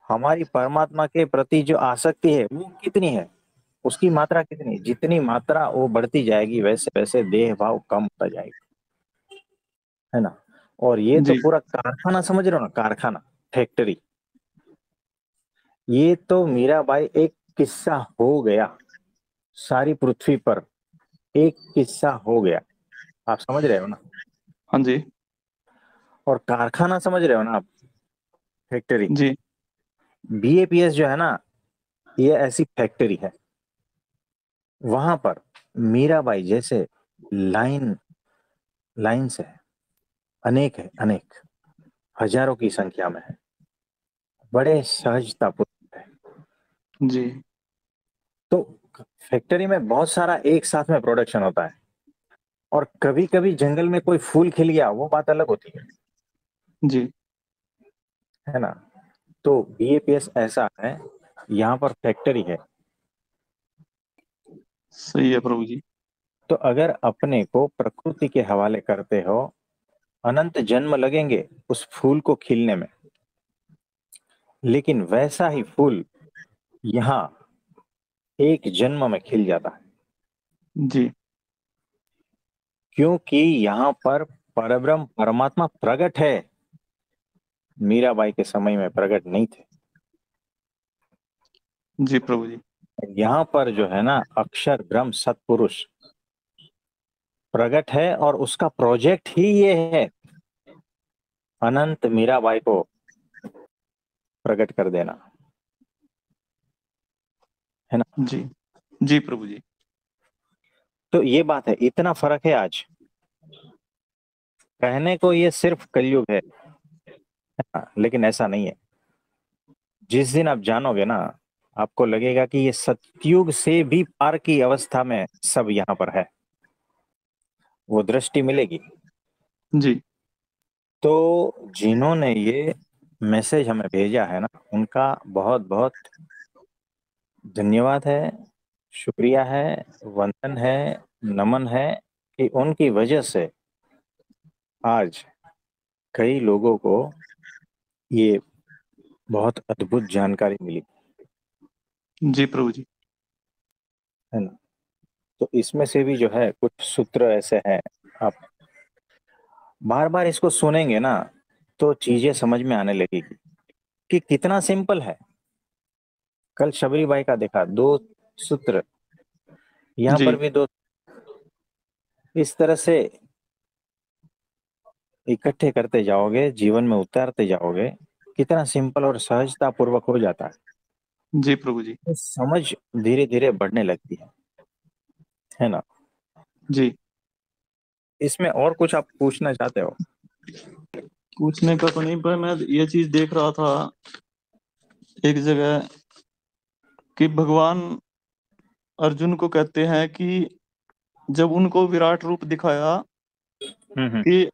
हमारी परमात्मा के प्रति जो आसक्ति है वो कितनी है? उसकी मात्रा कितनी? जितनी मात्रा वो बढ़ती जाएगी वैसे वैसे देह भाव कम होता जाएगा, है ना? और ये तो जी पूरा कारखाना समझ रहे हो ना, कारखाना, फैक्ट्री। ये तो मीराबाई एक किस्सा हो गया, सारी पृथ्वी पर एक किस्सा हो गया। आप समझ रहे हो ना? हाँ जी। और कारखाना समझ रहे हो ना आप? फैक्ट्री। जी बीएपीएस जो है ना, ये ऐसी फैक्ट्री है। वहां पर मीराबाई जैसे लाइन लाइन्स है, अनेक है, अनेक, हजारों की संख्या में है, बड़े सहजतापूर्वक है। जी। तो फैक्ट्री में बहुत सारा एक साथ में प्रोडक्शन होता है। और कभी कभी जंगल में कोई फूल खिल गया, वो बात अलग होती जी है ना? तो बीएपीएस ऐसा है, यहाँ पर फैक्ट्री है। सही है प्रभु जी। तो अगर अपने को प्रकृति के हवाले करते हो, अनंत जन्म लगेंगे उस फूल को खिलने में, लेकिन वैसा ही फूल यहाँ एक जन्म में खिल जाता है। जी क्योंकि यहाँ पर परब्रह्म परमात्मा प्रकट है। मीराबाई के समय में प्रकट नहीं थे। जी प्रभु जी। यहाँ पर जो है ना, अक्षर ब्रह्म सतपुरुष प्रकट है, और उसका प्रोजेक्ट ही ये है, अनंत मीराबाई को प्रकट कर देना, है ना? जी जी प्रभु जी। तो ये बात है, इतना फर्क है आज। कहने को ये सिर्फ कलयुग है, हाँ, लेकिन ऐसा नहीं है। जिस दिन आप जानोगे ना, आपको लगेगा कि ये सतयुग से भी पार की अवस्था में सब यहाँ पर है। वो दृष्टि मिलेगी। जी तो जिन्होंने ये मैसेज हमें भेजा है ना, उनका बहुत बहुत धन्यवाद है, शुक्रिया है, वंदन है, नमन है, कि उनकी वजह से आज कई लोगों को ये बहुत अद्भुत जानकारी मिली, जी प्रभु जी। है ना? तो इसमें से भी जो है कुछ सूत्र ऐसे हैं, आप बार बार इसको सुनेंगे ना, तो चीजें समझ में आने लगेगी कि कितना सिंपल है। कल शबरी बाई का देखा, दो सूत्र, यहाँ जी पर भी दो, इस तरह से इकट्ठे करते जाओगे, जीवन में उतारते जाओगे, कितना सिंपल और सहजता पूर्वक हो जाता है। जी प्रभु जी। तो समझ धीरे धीरे बढ़ने लगती है ना? जी इसमें और कुछ आप पूछना चाहते हो? पूछने का तो नहीं, पर मैं ये चीज देख रहा था एक जगह कि भगवान अर्जुन को कहते हैं कि जब उनको विराट रूप दिखाया हम्म। कि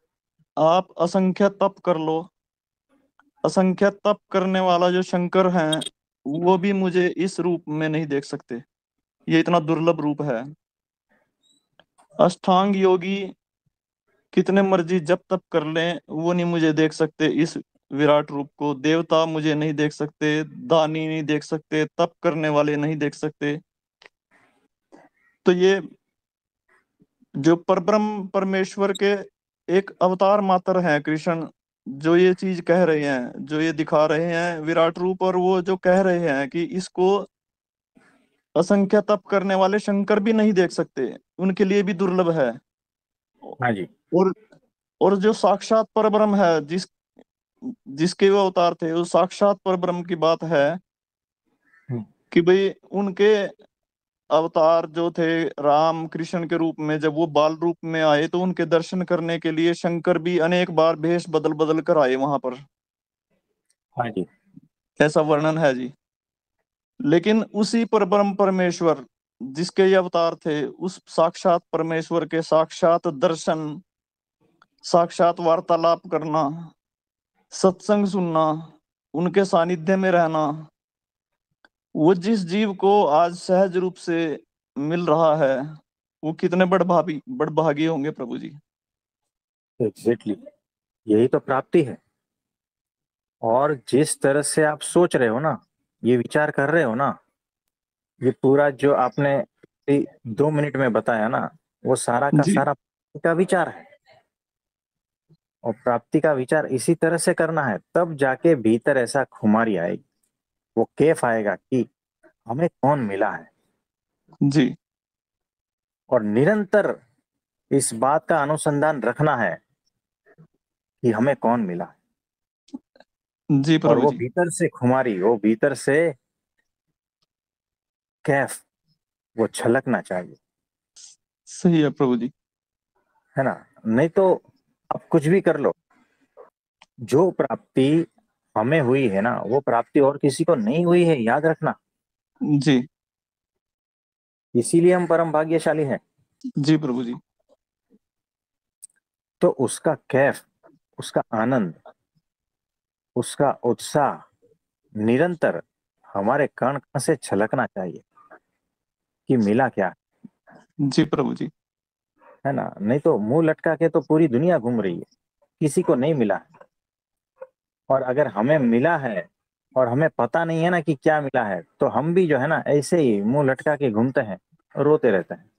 आप असंख्य तप कर लो, असंख्य तप करने वाला जो शंकर है वो भी मुझे इस रूप में नहीं देख सकते, ये इतना दुर्लभ रूप है। अष्टांग योगी कितने मर्जी जप तप कर लें वो नहीं मुझे देख सकते इस विराट रूप को, देवता मुझे नहीं देख सकते, दानी नहीं देख सकते, तप करने वाले नहीं देख सकते। तो ये जो परब्रह्म परमेश्वर के एक अवतार मात्र हैं कृष्ण, जो ये चीज कह रहे हैं, जो ये दिखा रहे हैं विराट रूप, और वो जो कह रहे हैं कि इसको असंख्य तप करने वाले शंकर भी नहीं देख सकते, उनके लिए भी दुर्लभ है। हाँ जी। और और जो साक्षात परब्रह्म है, जिसके वो अवतार थे, वो साक्षात परब्रह्म की बात है हम्म। कि भाई उनके अवतार जो थे राम कृष्ण के रूप में, जब वो बाल रूप में आए तो उनके दर्शन करने के लिए शंकर भी अनेक बार भेष बदल बदल कर आए वहां पर, हाँ जी। ऐसा वर्णन है जी। लेकिन उसी परब्रह्म परमेश्वर जिसके ये अवतार थे, उस साक्षात परमेश्वर के साक्षात दर्शन साक्षात वार्तालाप करना, सत्संग सुनना, उनके सानिध्य में रहना, वो जिस जीव को आज सहज रूप से मिल रहा है, वो कितने बड़भागी होंगे प्रभु जी। एग्जैक्टली, यही तो प्राप्ति है। और जिस तरह से आप सोच रहे हो ना, ये विचार कर रहे हो ना, ये पूरा जो आपने 2 मिनट में बताया ना, वो सारा का जी सारा का विचार है। और प्राप्ति का विचार इसी तरह से करना है, तब जाके भीतर ऐसा खुमारी आएगी, वो कैफ आएगा कि हमें कौन मिला है। जी और निरंतर इस बात का अनुसंधान रखना है कि हमें कौन मिला। जी और प्रभु वो जी। भीतर से खुमारी, वो भीतर से कैफ, वो छलकना चाहिए, सही है प्रभु जी। है ना। नहीं तो आप कुछ भी कर लो, जो प्राप्ति हमें हुई है ना, वो प्राप्ति और किसी को नहीं हुई है, याद रखना। जी इसीलिए हम परम भाग्यशाली हैं। जी प्रभु जी। तो उसका कैफ, उसका आनंद, उसका उत्साह निरंतर हमारे कण कण से छलकना चाहिए कि मिला क्या, जी प्रभु जी। है ना। नहीं तो मुंह लटका के तो पूरी दुनिया घूम रही है, किसी को नहीं मिला है। और अगर हमें मिला है और हमें पता नहीं है ना कि क्या मिला है, तो हम भी जो है ना ऐसे ही मुंह लटका के घूमते हैं, रोते रहते हैं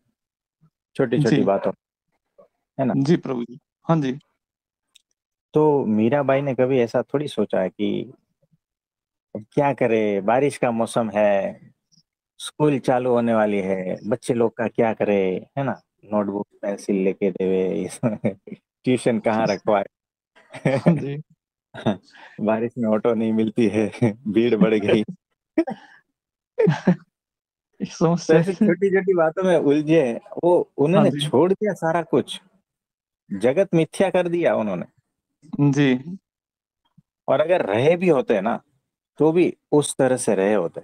छोटी छोटी जी बातों, है ना। जी प्रभु जी। हाँ जी। तो मीराबाई ने कभी ऐसा थोड़ी सोचा है कि अब क्या करे, बारिश का मौसम है, स्कूल चालू होने वाली है, बच्चे लोग का क्या करे, है ना। नोटबुक पेंसिल लेके देवे, ट्यूशन कहाँ रखवाए। हाँ जी। बारिश में ऑटो नहीं मिलती है, भीड़ बढ़ गई। इस तो समस्या ऐसी है। छोटी छोटी बातों में उलझे, वो हाँ उन्होंने जी। छोड़ दिया सारा कुछ, जगत मिथ्या कर दिया उन्होंने। जी और अगर रहे भी होते ना, तो भी उस तरह से रहे होते।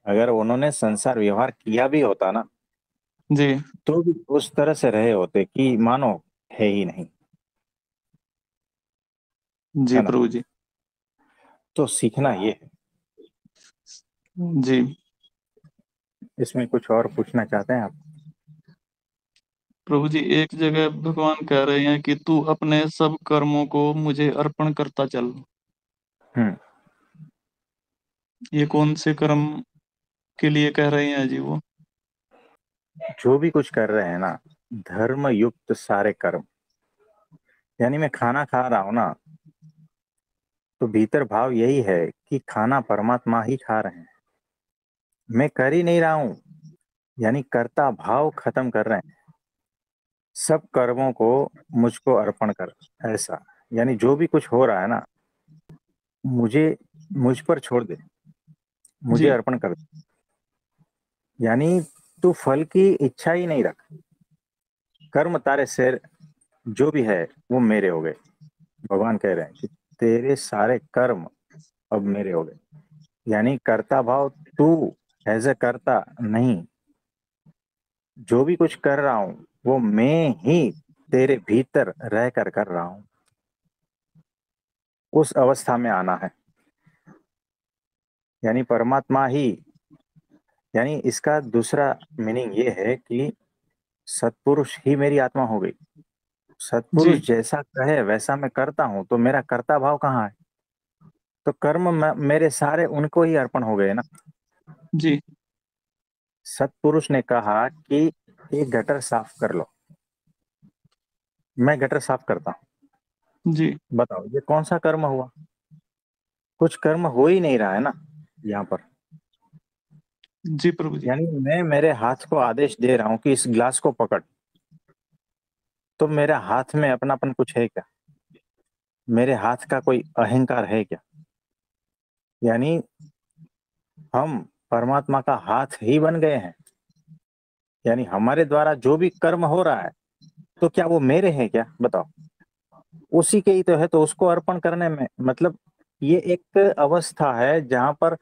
अगर उन्होंने संसार व्यवहार किया भी होता ना, जी तो भी उस तरह से रहे होते कि मानो है ही नहीं, जी है ना। प्रभु जी। तो सीखना ये है। जी इसमें कुछ और पूछना चाहते हैं आप? प्रभु जी, एक जगह भगवान कह रहे हैं कि तू अपने सब कर्मों को मुझे अर्पण करता चल। हम्म। ये कौन से कर्म के लिए कह रहे हैं जी वो? जो भी कुछ कर रहे हैं ना, धर्म युक्त सारे कर्म, यानी मैं खाना खा रहा हूं ना, तो भीतर भाव यही है कि खाना परमात्मा ही खा रहे हैं, मैं कर ही नहीं रहा हूं, यानी कर्ता भाव खत्म कर रहे हैं। सब कर्मों को मुझको अर्पण कर, ऐसा, यानी जो भी कुछ हो रहा है ना, मुझे, मुझ पर छोड़ दे, मुझे जी अर्पण कर दे। यानी तू फल की इच्छा ही नहीं रख, कर्म तारे से जो भी है वो मेरे हो गए। भगवान कह रहे हैं कि तेरे सारे कर्म अब मेरे हो गए, यानी कर्ता भाव तू एज ए कर्ता नहीं, जो भी कुछ कर रहा हूं वो मैं ही तेरे भीतर रह कर रहा हूं। उस अवस्था में आना है, यानी परमात्मा ही, यानी इसका दूसरा मीनिंग ये है कि सत्पुरुष ही मेरी आत्मा हो गई। जी सत्पुरुष जैसा कहे वैसा मैं करता हूं, तो मेरा कर्ता भाव कहाँ है? तो कर्म मेरे सारे उनको ही अर्पण हो गए ना। जी सत्पुरुष ने कहा कि एक गटर साफ कर लो, मैं गटर साफ करता जी हूँ। बताओ ये कौन सा कर्म हुआ? कुछ कर्म हो ही नहीं रहा है ना यहाँ पर। जी प्रभु जी। यानी मैं मेरे हाथ को आदेश दे रहा हूँ कि इस ग्लास को पकड़, तो मेरे हाथ में अपनापन कुछ है क्या? मेरे हाथ का कोई अहंकार है क्या? यानी हम परमात्मा का हाथ ही बन गए हैं। यानी हमारे द्वारा जो भी कर्म हो रहा है, तो क्या वो मेरे हैं क्या? बताओ, उसी के ही तो है, तो उसको अर्पण करने में मतलब ये एक अवस्था है जहां पर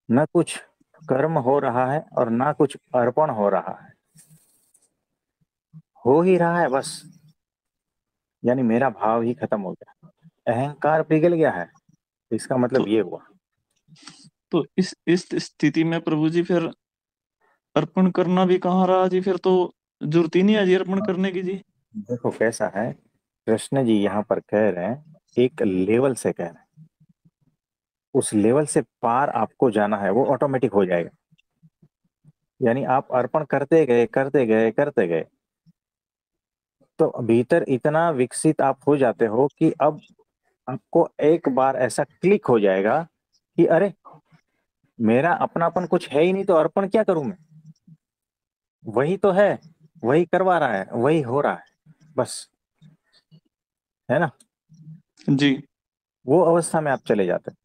न कुछ कर्म हो रहा है और ना कुछ अर्पण हो रहा है, हो ही रहा है बस। यानी मेरा भाव ही खत्म हो गया, अहंकार पिघल गया है, इसका तो मतलब ये हुआ। इस स्थिति में प्रभु जी फिर अर्पण करना भी कहाँ रहा जी, फिर तो जरूरत ही नहीं है जी अर्पण करने की जी। देखो कैसा है, कृष्ण जी यहाँ पर कह रहे हैं, एक लेवल से कह रहे हैं, उस लेवल से पार आपको जाना है, वो ऑटोमेटिक हो जाएगा। यानी आप अर्पण करते गए करते गए करते गए, तो भीतर इतना विकसित आप हो जाते हो कि अब आपको एक बार ऐसा क्लिक हो जाएगा कि अरे, मेरा अपनापन कुछ है ही नहीं, तो अर्पण क्या करूं मैं, वही तो है, वही करवा रहा है, वही हो रहा है, बस, है ना। जी वो अवस्था में आप चले जाते हैं।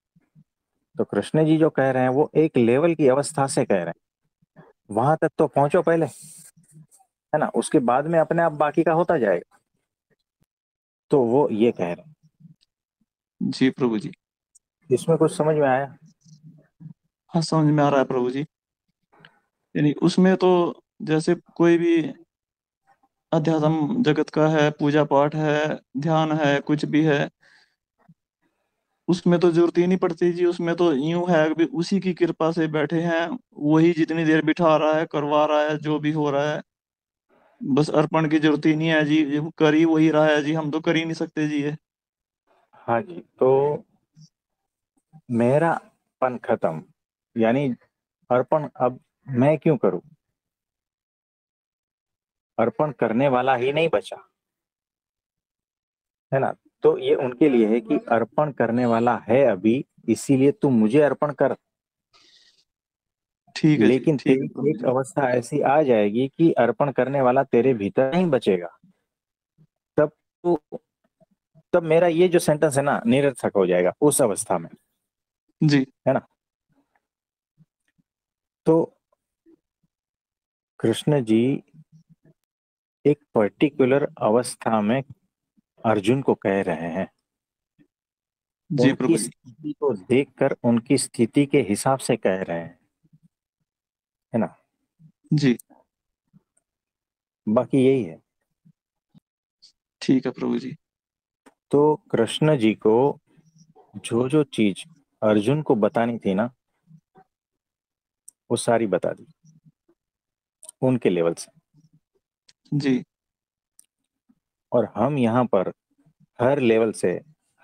तो कृष्ण जी जो कह रहे हैं वो एक लेवल की अवस्था से कह रहे हैं, वहां तक तो पहुंचो पहले, है ना, उसके बाद में अपने आप बाकी का होता जाएगा। तो वो ये कह रहे हैं। जी प्रभु जी। इसमें कुछ समझ में आया? हाँ समझ में आ रहा है प्रभु जी। यानी उसमें तो जैसे कोई भी अध्यात्म जगत का है, पूजा पाठ है, ध्यान है, कुछ भी है, उसमें तो जरूरत ही नहीं पड़ती जी। उसमें तो यूं है कि उसी की कृपा से बैठे हैं, वही जितनी देर बिठा रहा है, करवा रहा है, जो भी हो रहा है, बस अर्पण की जरूरत ही नहीं है जी। ये कर ही वही रहा है जी, हम तो कर ही नहीं सकते जी ये। हाँ जी। तो मेरा पन खत्म, यानी अर्पण अब मैं क्यों करूं, अर्पण करने वाला ही नहीं बचा, है ना। तो ये उनके लिए है कि अर्पण करने वाला है अभी, इसीलिए तू मुझे अर्पण कर। ठीक है जी, लेकिन ठीक है तेरी प्रभु एक जी। अवस्था ऐसी आ जाएगी कि अर्पण करने वाला तेरे भीतर नहीं बचेगा। तब तो, तब मेरा ये जो सेंटेंस है ना निरर्थक हो जाएगा उस अवस्था में, जी है ना। तो कृष्ण जी एक पर्टिकुलर अवस्था में अर्जुन को कह रहे हैं, जी उनकी प्रभु जी। स्थिति को देखकर उनकी स्थिति के हिसाब से कह रहे हैं, है ना। जी बाकी यही है। ठीक है प्रभु जी। तो कृष्ण जी को जो जो चीज अर्जुन को बतानी थी ना, वो सारी बता दी उनके लेवल से। जी और हम यहाँ पर हर लेवल से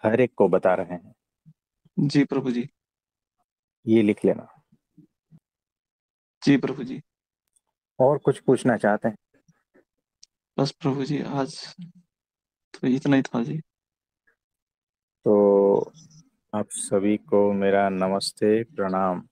हर एक को बता रहे हैं, जी प्रभु जी। ये लिख लेना। जी प्रभु जी। और कुछ पूछना चाहते हैं? बस प्रभु जी आज तो इतना ही था जी। तो आप सभी को मेरा नमस्ते प्रणाम।